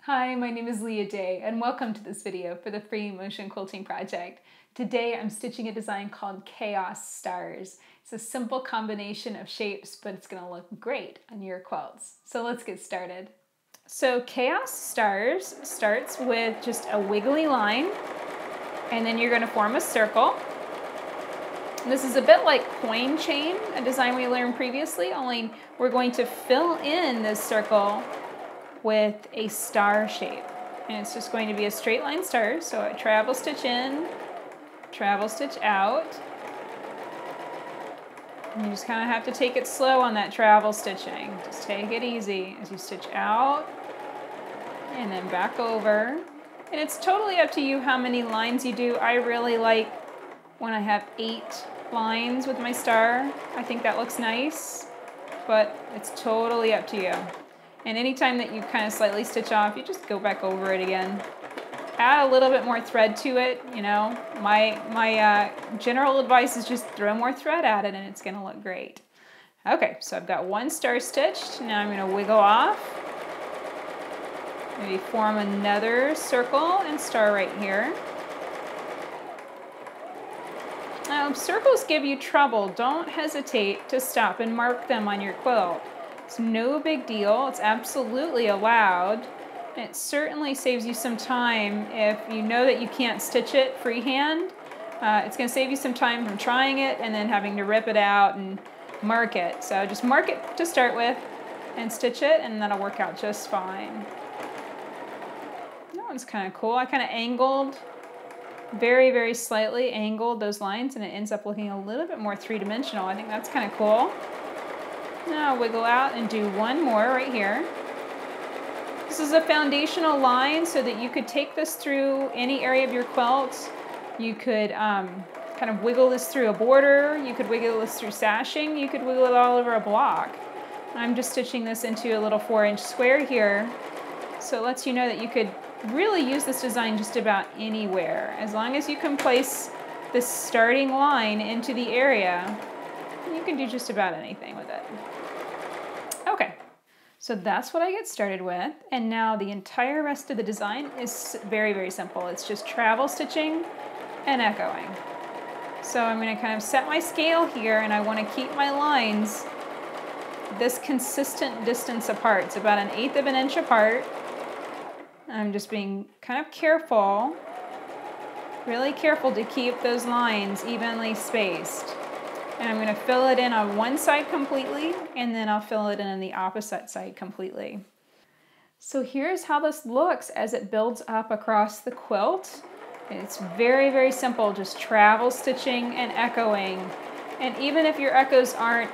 Hi, my name is Leah Day, and welcome to this video for the free motion quilting project. Today I'm stitching a design called Chaos Stars. It's a simple combination of shapes, but it's going to look great on your quilts. So let's get started. So Chaos Stars starts with just a wiggly line, and then you're going to form a circle. This is a bit like coin chain, a design we learned previously, only we're going to fill in this circle with a star shape. And it's just going to be a straight line star. So a travel stitch in, travel stitch out. And you just kind of have to take it slow on that travel stitching. Just take it easy as you stitch out and then back over. And it's totally up to you how many lines you do. I really like when I have 8 lines with my star. I think that looks nice, but it's totally up to you. And anytime that you kind of slightly stitch off, you just go back over it again. Add a little bit more thread to it, you know. My general advice is just throw more thread at it and it's gonna look great. Okay, so I've got one star stitched. Now I'm gonna wiggle off. Maybe form another circle and star right here. Now, if circles give you trouble, don't hesitate to stop and mark them on your quilt. It's no big deal. It's absolutely allowed. And it certainly saves you some time if you know that you can't stitch it freehand. It's going to save you some time from trying it and then having to rip it out and mark it. So just mark it to start with and stitch it, and that'll work out just fine. That one's kind of cool. I kind of angled, very, very slightly angled those lines, and it ends up looking a little bit more three-dimensional. I think that's kind of cool. Now wiggle out and do one more right here. This is a foundational line so that you could take this through any area of your quilt. You could kind of wiggle this through a border. You could wiggle this through sashing. You could wiggle it all over a block. I'm just stitching this into a little 4-inch square here. So it lets you know that you could really use this design just about anywhere. As long as you can place this starting line into the area, you can do just about anything with it. Okay, so that's what I get started with, and now the entire rest of the design is very, very simple. It's just travel stitching and echoing. So I'm going to kind of set my scale here, and I want to keep my lines this consistent distance apart. It's about 1/8 of an inch apart. I'm just being kind of careful, really careful to keep those lines evenly spaced. And I'm going to fill it in on one side completely, and then I'll fill it in on the opposite side completely. So here's how this looks as it builds up across the quilt. It's very, very simple, just travel stitching and echoing. And even if your echoes aren't,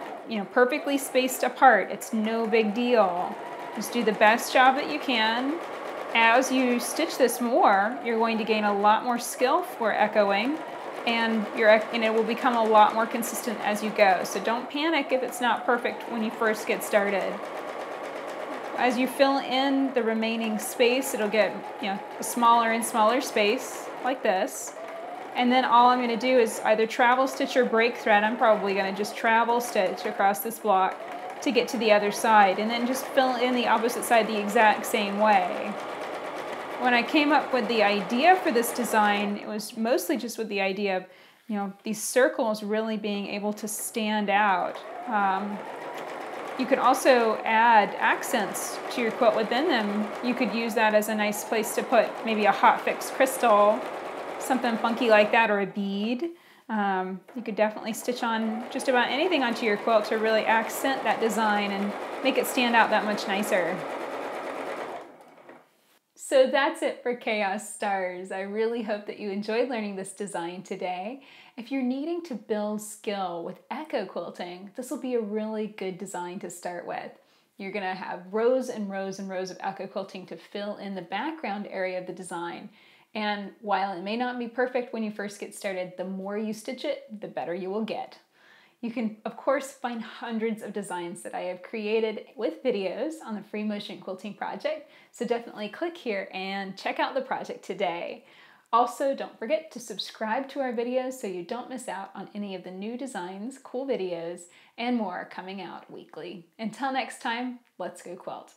perfectly spaced apart, it's no big deal. Just do the best job that you can. As you stitch this more, you're going to gain a lot more skill for echoing, and it will become a lot more consistent as you go. So don't panic if it's not perfect when you first get started. As you fill in the remaining space, it'll get a smaller and smaller space like this. And then all I'm going to do is either travel stitch or break thread. I'm probably going to just travel stitch across this block to get to the other side, and then just fill in the opposite side the exact same way. When I came up with the idea for this design, it was mostly just with the idea of, these circles really being able to stand out. You could also add accents to your quilt within them. You could use that as a nice place to put maybe a hot fix crystal, something funky like that, or a bead. You could definitely stitch on just about anything onto your quilt to really accent that design and make it stand out that much nicer. So that's it for Chaos Stars. I really hope that you enjoyed learning this design today. If you're needing to build skill with echo quilting, this will be a really good design to start with. You're going to have rows and rows and rows of echo quilting to fill in the background area of the design. And while it may not be perfect when you first get started, the more you stitch it, the better you will get. You can, of course, find hundreds of designs that I have created with videos on the Free Motion Quilting Project, so definitely click here and check out the project today. Also, don't forget to subscribe to our videos so you don't miss out on any of the new designs, cool videos, and more coming out weekly. Until next time, let's go quilt.